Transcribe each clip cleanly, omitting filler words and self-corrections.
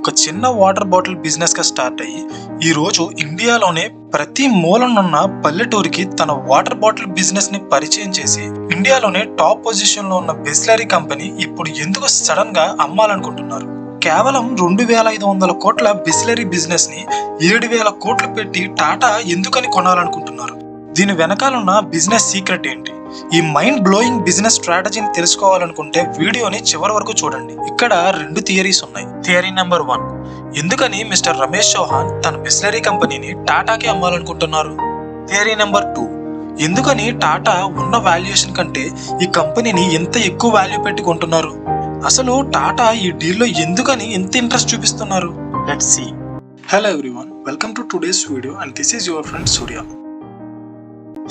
ఒక చిన్న water bottle business గా స్టార్ట్ అయ్యి ఈ రోజు ఇండియాలోనే ప్రతి మూలనున్న పల్లెటూరికి తన వాటర్ బాటిల్ బిజినెస్ ని పరిచయం చేసి ఇండియాలోనే టాప్ పొజిషన్ లో ఉన్న బిస్లరీ కంపెనీ ఇప్పుడు ఎందుకు సడన్ గా అమ్మాలనుకుంటున్నారు? కేవలం 2,500 కోట్ల బిస్లరీ బిజినెస్ ని 7,000 కోట్లు పెట్టి టాటా ఎందుకని కొనాలనుకుంటున్నారు? దీని వెనకాలన్న బిజినెస్ సీక్రెట్ ఏంటి? ఈ మైండ్ బ్లోయింగ్ బిజినెస్ స్ట్రాటజీని తెలుసుకోవాలనుకుంటే వీడియోని చివరి వరకు చూడండి. ఇక్కడ 2 థియరీస్ ఉన్నాయి. థియరీ నెంబర్ 1, ఎందుకని మిస్టర్ రమేష్ చౌహాన్ తన బిస్లరీ కంపెనీని టాటాకి అమ్మాలనుకుంటున్నారు? థియరీ నెంబర్ 2, ఎందుకని టాటా ఉన్న వాల్యుయేషన్ కంటే ఈ కంపెనీని ఎంత ఎక్కువ వాల్యూ పెట్టి కొంటున్నారు? అసలు టాటా ఈ డీల్లో ఎందుకని ఎంత ఇంట్రెస్ట్ చూపిస్తున్నారు? Let's see. Hello everyone, welcome to today's video and this is your friend Surya.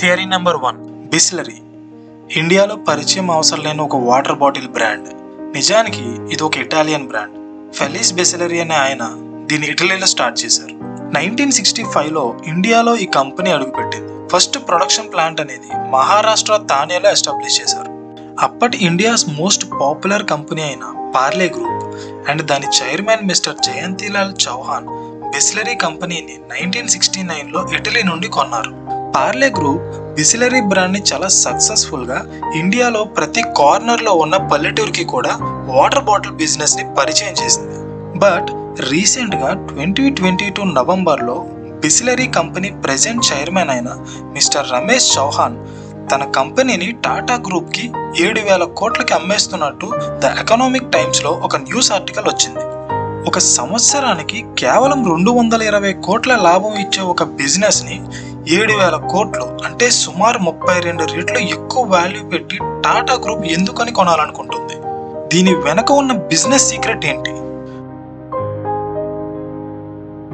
Theory number 1, Bisleri ఇండియాలో పరిచయం అవసరం లేని ఒక వాటర్ బాటిల్ బ్రాండ్. నిజానికి ఇది ఒక ఇటాలియన్ బ్రాండ్. ఫెలిస్ బిస్లరీ అనే ఆయన దీన్ని ఇటలీలో స్టార్ట్ చేశారు. 1965లో ఇండియాలో ఈ కంపెనీ అడుగుపెట్టింది. ఫస్ట్ ప్రొడక్షన్ ప్లాంట్ అనేది మహారాష్ట్ర థానేలో ఎస్టాబ్లిష్ చేశారు. అప్పటి ఇండియాస్ మోస్ట్ పాపులర్ కంపెనీ అయిన పార్లే గ్రూప్ అండ్ దాని చైర్మన్ మిస్టర్ జయంతిలాల్ చౌహాన్ బిస్లరీ కంపెనీని 1969లో ఇటలీ నుండి కొన్నారు. పార్లే గ్రూప్ బిస్లరీ బ్రాండ్ ని చాలా సక్సెస్ఫుల్ గా ఇండియాలో ప్రతి కార్నర్ లో ఉన్న పల్లెటూరుకి కూడా వాటర్ బాటిల్ బిజినెస్ ని పరిచయం చేసింది. బట్ రీసెంట్ గా 2022 నవంబర్లో బిస్లరీ కంపెనీ ప్రెజెంట్ చైర్మన్ అయిన మిస్టర్ రమేష్ చౌహాన్ తన కంపెనీని టాటా గ్రూప్ కి 7,000 కోట్లకి అమ్మేస్తున్నట్టు ద ఎకనామిక్ టైమ్స్ లో ఒక న్యూస్ ఆర్టికల్ వచ్చింది. ఒక సంవత్సరానికి కేవలం 220 కోట్ల లాభం ఇచ్చే ఒక బిజినెస్ ని 7,000 కోట్లు అంటే సుమారు 32 రెట్లు ఎక్కువ వాల్యూ పెట్టి టాటా గ్రూప్ ఎందుకని కొనాలనుకుంటుంది? దీని వెనక ఉన్న బిజినెస్ సీక్రెట్ ఏంటి?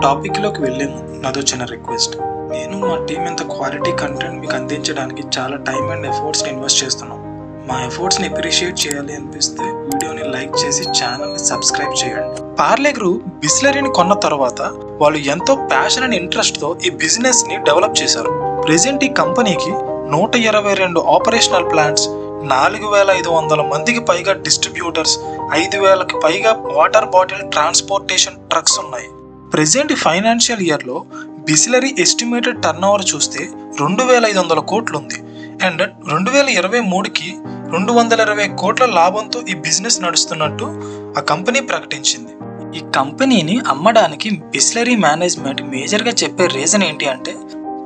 టాపిక్ లోకి వెళ్లే ముందు నాదో చిన్న రిక్వెస్ట్. నేను మా టీం ఇంత క్వాలిటీ కంటెంట్ మీకు అందించడానికి చాలా టైం అండ్ ఎఫర్ట్స్ ఇన్వెస్ట్ చేస్తున్నాం. మా ఎఫర్ట్స్ ని అప్రిషియేట్ చేయాలి అనిపిస్తే వీడియోని లైక్ చేసి ఛానల్ ని సబ్స్క్రైబ్ చేయండి. పార్లే గ్రూప్ బిస్లరీని కొన్న తర్వాత వాళ్ళు ఎంతో ప్యాషన్ అండ్ ఇంట్రెస్ట్ తో ఈ బిజినెస్ ని డెవలప్ చేశారు. ప్రెసెంట్ ఈ కంపెనీకి 122 ఆపరేషనల్ ప్లాంట్స్, 4,500 మందికి పైగా డిస్ట్రిబ్యూటర్స్, 5,000కి పైగా వాటర్ బాటిల్ ట్రాన్స్పోర్టేషన్ ట్రక్స్ ఉన్నాయి. ప్రెసెంట్ ఫైనాన్షియల్ ఇయర్ లో బిస్లరీ ఎస్టిమేటెడ్ టర్న్ ఓవర్ చూస్తే 2,500 కోట్లు ఉంది. అండ్ 2023కి 220 కోట్ల లాభంతో ఈ బిజినెస్ నడుస్తున్నట్టు ఆ కంపెనీ ప్రకటించింది. ఈ కంపెనీని అమ్మడానికి బిస్లరీ మేనేజ్మెంట్ మేజర్ గా చెప్పే రీజన్ ఏంటి అంటే,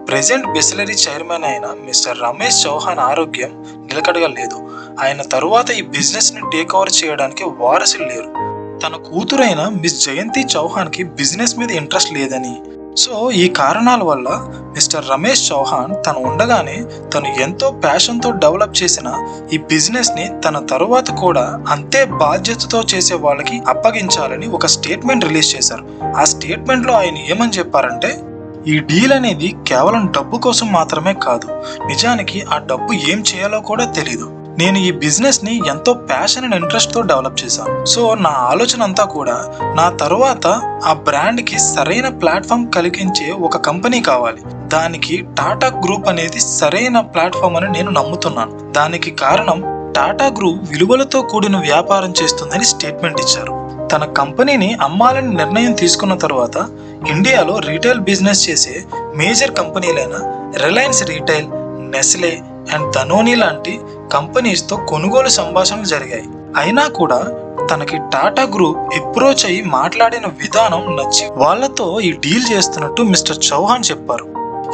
ప్రెసెంట్ బిస్లరీ చైర్మన్ అయిన మిస్టర్ రమేష్ చౌహాన్ ఆరోగ్యం నిలకడగా లేదు. ఆయన తరువాత ఈ బిజినెస్ ని టేక్ ఓవర్ చేయడానికి వారసులు లేరు. తన కూతురైన మిస్ జయంతి చౌహాన్ కి బిజినెస్ మీద ఇంట్రెస్ట్ లేదని, సో ఈ కారణాల వల్ల మిస్టర్ రమేష్ చౌహాన్ తను ఉండగానే తను ఎంతో ప్యాషన్ తో డెవలప్ చేసిన ఈ బిజినెస్ ని తన తరువాత కూడా అంతే బాధ్యతతో చేసే వాళ్ళకి అప్పగించాలని ఒక స్టేట్మెంట్ రిలీజ్ చేశారు. ఆ స్టేట్మెంట్ లో ఆయన ఏమని చెప్పారంటే, ఈ డీల్ అనేది కేవలం డబ్బు కోసం మాత్రమే కాదు, నిజానికి ఆ డబ్బు ఏం చేయాలో కూడా తెలీదు. నేను ఈ బిజినెస్ ని ఎంతో ప్యాషన్ అండ్ ఇంట్రెస్ట్ తో డెవలప్ చేశాను. సో నా ఆలోచన అంతా కూడా నా తరువాత ఆ బ్రాండ్ కి సరైన ప్లాట్ఫామ్ కలిగించే ఒక కంపెనీ కావాలి. దానికి టాటా గ్రూప్ అనేది సరైన ప్లాట్ఫామ్ అని నేను నమ్ముతున్నాను. దానికి కారణం టాటా గ్రూప్ విలువలతో కూడిన వ్యాపారం చేస్తుందని స్టేట్మెంట్ ఇచ్చారు. తన కంపెనీని అమ్మాలని నిర్ణయం తీసుకున్న తర్వాత ఇండియాలో రీటైల్ బిజినెస్ చేసే మేజర్ కంపెనీలైన Reliance retail, Nestle and Danone లాంటి కంపెనీస్ తో కొనుగోలు సంభాషణలు జరిగాయి. అయినా కూడా తనకి టాటా గ్రూప్ అప్రోచ్ అయ్యి మాట్లాడిన విధానం నచ్చి వాళ్లతో ఈ డీల్ చేస్తున్నట్టు మిస్టర్ చౌహాన్ చెప్పారు.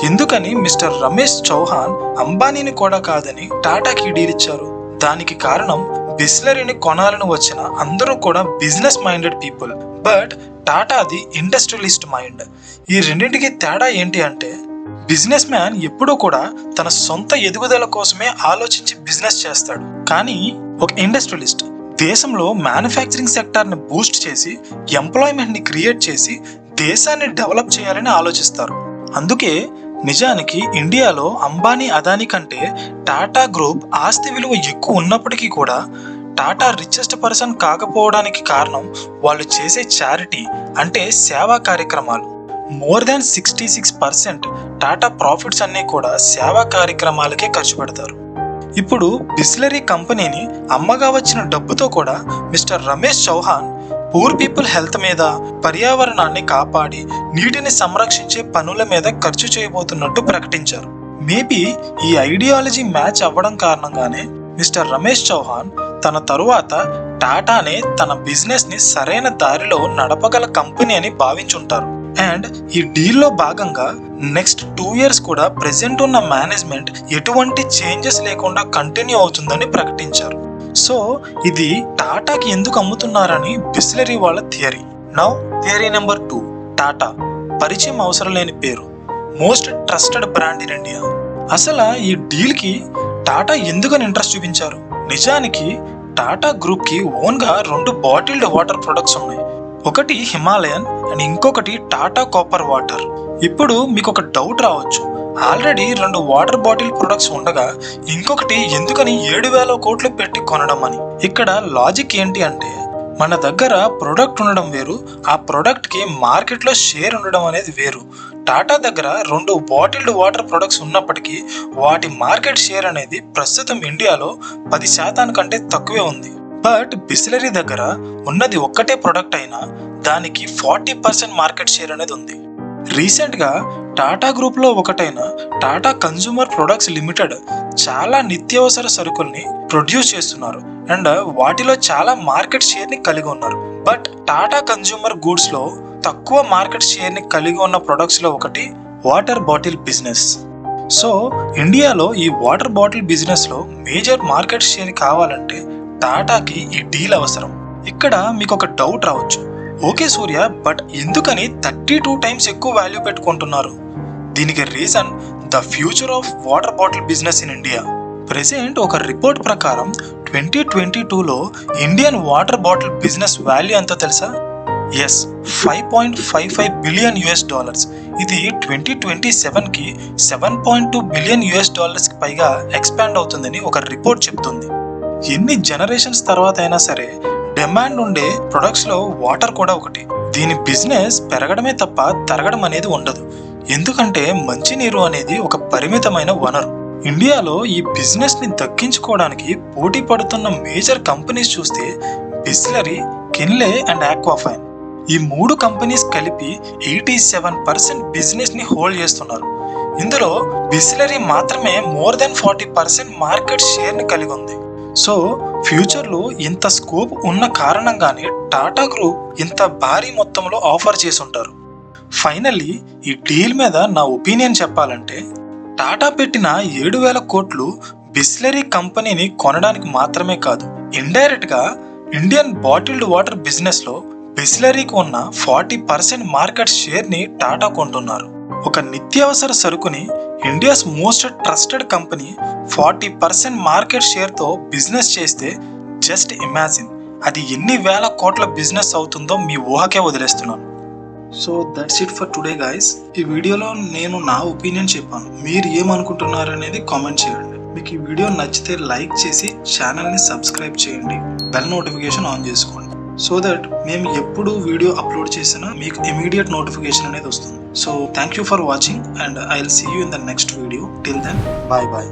ఎందుకని మిస్టర్ రమేష్ చౌహాన్ అంబానీని కూడా కాదని టాటాకి డీల్ ఇచ్చారు? దానికి కారణం బిస్లరీని కొనాలని వచ్చిన అందరూ కూడా బిజినెస్ మైండెడ్ పీపుల్, బట్ టాటాది ఇండస్ట్రియలిస్ట్ మైండ్. ఈ రెండింటికి తేడా ఏంటి అంటే, బిజినెస్ మ్యాన్ ఎప్పుడూ కూడా తన సొంత ఎదుగుదల కోసమే ఆలోచించి బిజినెస్ చేస్తాడు. కానీ ఒక ఇండస్ట్రియలిస్ట్ దేశంలో మ్యానుఫ్యాక్చరింగ్ సెక్టార్ ని బూస్ట్ చేసి ఎంప్లాయ్మెంట్ ని క్రియేట్ చేసి దేశాన్ని డెవలప్ చేయాలని ఆలోచిస్తారు. అందుకే నిజానికి ఇండియాలో అంబానీ, అదానీ కంటే టాటా గ్రూప్ ఆస్తి విలువ ఎక్కువ ఉన్నప్పటికీ కూడా టాటా రిచెస్ట్ పర్సన్ కాకపోవడానికి కారణం వాళ్ళు చేసే చారిటీ అంటే సేవా కార్యక్రమాలు. మోర్ దాన్ 66% టాటా ప్రాఫిట్స్ అన్నీ కూడా సేవా కార్యక్రమాలకే ఖర్చు పెడతారు. ఇప్పుడు బిస్లరీ కంపెనీని అమ్మగా వచ్చిన డబ్బుతో కూడా mister Ramesh Chauhan poor people health మీద, పర్యావరణాన్ని కాపాడి నీటిని సంరక్షించే పనుల మీద ఖర్చు చేయబోతున్నట్టు ప్రకటించారు. మేబీ ఈ ఐడియాలజీ మ్యాచ్ అవ్వడం కారణంగానే మిస్టర్ రమేష్ చౌహాన్ తన తరువాత టాటానే తన బిజినెస్ ని సరైన దారిలో నడపగల కంపెనీ అని భావించుంటారు. అండ్ ఈ డీల్లో భాగంగా నెక్స్ట్ 2 years కూడా ప్రెసెంట్ ఉన్న మేనేజ్మెంట్ ఎటువంటి చేంజెస్ లేకుండా కంటిన్యూ అవుతుందని ప్రకటించారు. సో ఇది టాటాకి ఎందుకు అమ్ముతున్నారని బిస్లరీ వాళ్ళ theory. Now theory number 2, Tata పరిచయం అవసరం లేని పేరు, most trusted brand in India. అసలు ఈ డీల్ కి టాటా ఎందుకని ఇంట్రెస్ట్ చూపించారు? నిజానికి టాటా గ్రూప్ కి ఓన్ గా 2 బాటిల్డ్ వాటర్ ప్రొడక్ట్స్ ఉన్నాయి. ఒకటి హిమాలయన్ అండ్ ఇంకొకటి టాటా కాపర్ వాటర్. ఇప్పుడు మీకు ఒక డౌట్ రావచ్చు, ఆల్రెడీ 2 వాటర్ బాటిల్ ప్రొడక్ట్స్ ఉండగా ఇంకొకటి ఎందుకని 7,000 కోట్లు పెట్టి కొనడం అని. ఇక్కడ లాజిక్ ఏంటి అంటే, మన దగ్గర ప్రొడక్ట్ ఉండడం వేరు, ఆ ప్రొడక్ట్ కి మార్కెట్ లో షేర్ ఉండడం అనేది వేరు. టాటా దగ్గర 2 బాటిల్డ్ వాటర్ ప్రొడక్ట్స్ ఉన్నప్పటికీ వాటి మార్కెట్ షేర్ అనేది ప్రస్తుతం ఇండియాలో 10% కంటే తక్కువే ఉంది. బట్ బిస్లరీ దగ్గర ఉన్నది ఒక్కటే ప్రొడక్ట్ అయినా దానికి 40% మార్కెట్ షేర్ అనేది ఉంది. రీసెంట్ గా టాటా గ్రూప్ లో ఒకటైన టాటా కన్స్యూమర్ ప్రొడక్ట్స్ లిమిటెడ్ చాలా నిత్యావసర సరుకుల్ని ప్రొడ్యూస్ చేస్తున్నారు అండ్ వాటిలో చాలా మార్కెట్ షేర్ ని కలిగి ఉన్నారు. బట్ టాటా కన్స్యూమర్ గూడ్స్ లో తక్కువ మార్కెట్ షేర్ ని కలిగి ఉన్న ప్రొడక్ట్స్ లో ఒకటి వాటర్ బాటిల్ బిజినెస్. సో ఇండియాలో ఈ వాటర్ బాటిల్ బిజినెస్ లో మేజర్ మార్కెట్ షేర్ కావాలంటే టాటాకి ఈ డీల్ అవసరం. ఇక్కడ మీకు ఒక డౌట్ రావచ్చు, ఓకే సూర్య, బట్ ఎందుకని 32 times ఎక్కువ వాల్యూ పెట్టుకుంటున్నారు? దీనికి reason the future of water bottle business in India. Present ఒక రిపోర్ట్ ప్రకారం 2022లో Indian water bottle business value ఎంతో తెలుసా? Yes, $5.55 billion. ఇది 2027కి $7.2 billion కి పైగా ఎక్స్పాండ్ అవుతుందని ఒక రిపోర్ట్ చెప్తుంది. ఎన్ని జనరేషన్స్ తర్వాత అయినా సరే డిమాండ్ ఉండే ప్రొడక్ట్స్ లో వాటర్ కూడా ఒకటి. దీని బిజినెస్ పెరగడమే తప్ప తరగడం అనేది ఉండదు, ఎందుకంటే మంచినీరు అనేది ఒక పరిమితమైన వనరు. ఇండియాలో ఈ బిజినెస్ ని దక్కించుకోవడానికి పోటీ పడుతున్న మేజర్ కంపెనీస్ చూస్తే బిస్లరీ, కిన్లే అండ్ ఆక్వాఫైన్, ఈ 3 కంపెనీస్ కలిపి 87% బిజినెస్ ని హోల్డ్ చేస్తున్నారు. ఇందులో బిస్లరీ మాత్రమే మోర్ దెన్ 40% మార్కెట్ షేర్ ని కలిగి ఉంది. సో ఫ్యూచర్ లో ఇంత స్కోప్ ఉన్న కారణంగానే టాటా గ్రూప్ ఇంత భారీ మొత్తంలో ఆఫర్ చేసి ఉంటారు. ఫైనల్లీ ఈ డీల్ మీద నా ఒపీనియన్ చెప్పాలంటే, టాటా పెట్టిన 7,000 కోట్లు బిస్లరీ కంపెనీని కొనడానికి మాత్రమే కాదు, ఇండైరెక్ట్ గా ఇండియన్ బాటిల్డ్ వాటర్ బిజినెస్ లో బిస్లరీకి ఉన్న 40% మార్కెట్ షేర్ ని టాటా కొంటున్నారు. ఒక నిత్యావసర సరుకుని India's most trusted company 40% market share తో బిజినెస్ చేస్తే జస్ట్ ఇమాజిన్ అది ఎన్ని వేల కోట్ల బిజినెస్ అవుతుందో మీ ఊహకే వదిలేస్తున్నాను. So that's it for today guys. ఈ వీడియోలో నేను నా ఒపీనియన్ చెప్పాను, మీరు ఏమనుకుంటున్నారు అనేది కామెంట్ చేయండి. మీకు ఈ వీడియో నచ్చితే లైక్ చేసి ఛానల్ని సబ్స్క్రైబ్ చేయండి, బెల్ నోటిఫికేషన్ ఆన్ చేసుకోండి, సో దట్ మేము ఎప్పుడు వీడియో అప్లోడ్ చేసినా మీకు ఇమీడియట్ నోటిఫికేషన్ అనేది వస్తుంది. So thank you for watching and I'll see you in the next video. Till then, bye bye.